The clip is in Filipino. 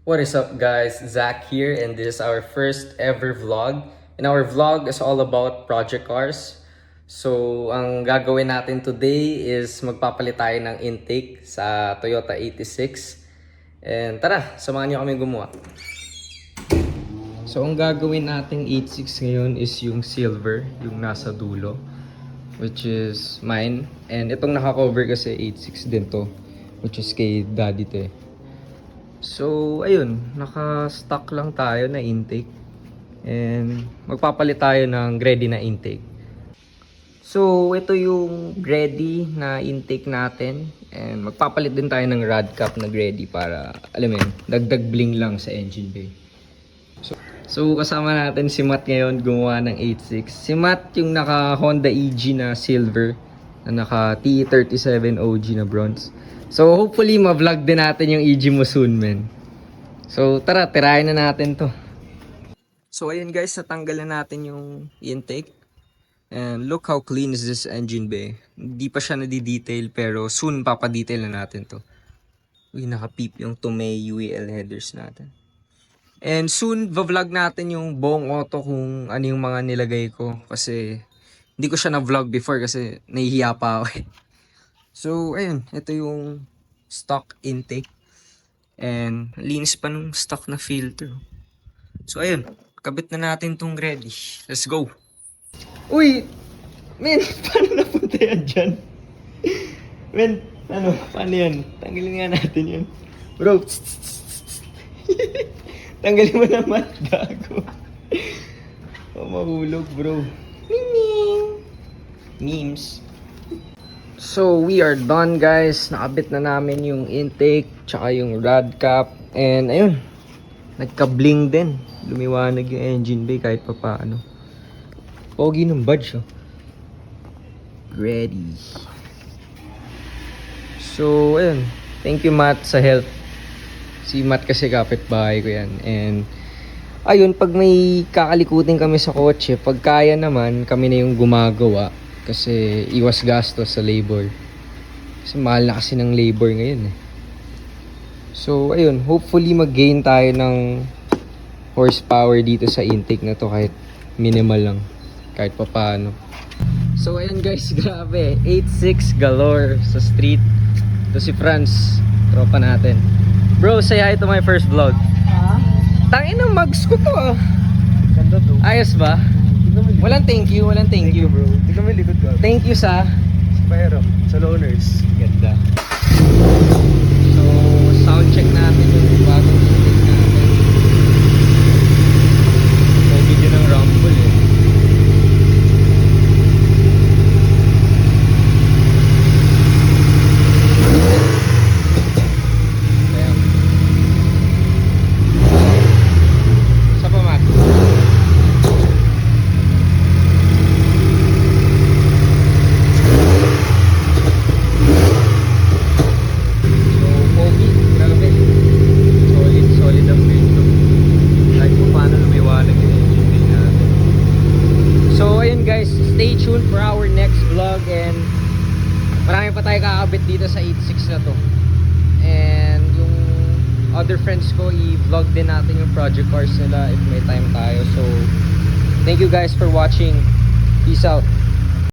What is up guys, Zach here and this is our first ever vlog. And our vlog is all about project cars. So ang gagawin natin today is magpapalit tayo ng intake sa Toyota 86. And tara, samahan niyo kami gumawa. So ang gagawin nating 86 ngayon is yung silver, yung nasa dulo, which is mine. And itong naka-cover kasi 86 din to, which is kay Daddy to eh. So, ayun, naka-stock lang tayo na intake and magpapalit tayo ng ready na intake. So, ito yung ready na intake natin and magpapalit din tayo ng rad cap na ready para, alam mo yun, dagdag bling lang sa engine bay. So, kasama natin si Matt ngayon gumawa ng 86. Si Matt yung naka Honda EG na silver na naka TE37 OG na bronze. So, hopefully, ma-vlog din natin yung EG mo soon, man. So, tara, tirahin na natin to. So, ayun guys, natanggal na natin yung intake. And look how clean is this engine bay. Hindi pa siya nadi-detail, pero soon papadetail na natin to. Uy, naka-peep yung Tomei UEL headers natin. And soon, vlog natin yung buong auto kung ano yung mga nilagay ko. Kasi, hindi ko siya na-vlog before kasi nahihiya pa ako eh. So, ayun. Ito yung stock intake. And, linis pa nung stock na filter. So, ayun. Kabit na natin tong ready. Let's go! Uy! Men, paano napunta yan dyan? Men, ano? Paano yan? Tanggalin nga natin yan. Bro! Tanggalin mo naman, gago. Oh, mahulog, bro. Ming! Memes. So, we are done guys. Nakabit na namin yung intake, tsaka yung rad cap. And, ayun. Nagka-bling din. Lumiwanag yung engine bay kahit pa paano. Pogi ng badge, oh. Ready. So, ayun. Thank you, Matt, sa help. Si Matt kasi kapitbahay ko yan. And, ayun, pag may kakalikutin kami sa kotse, pag kaya naman, kami na yung gumagawa. Kasi iwas gastos sa labor. Kasi mahal na kasi ng labor ngayon eh. So ayun, hopefully mag-gain tayo ng horsepower dito sa intake na to kahit minimal lang. Kahit pa paano. So ayun guys, grabe. 86 galore sa street. Ito si Franz, tropa natin. Bro, say hi to my first vlog. Tangin ng mugs ko to ah. Ganda to. Ayos ba? Walang thank you, walang thank you bro. Tignan mo yung likod ko. Thank you sa Spyro. Sa loaners. ganda. So, sound check natin yung bagong intake natin. May video ng rumble eh. Ayan. Isa pa, Matt. Stay tuned for our next vlog and marami pa tayo kakabit dito sa 86 na to. And yung other friends ko, i-vlog din natin yung project cars nila if may time tayo. So, thank you guys for watching. Peace out.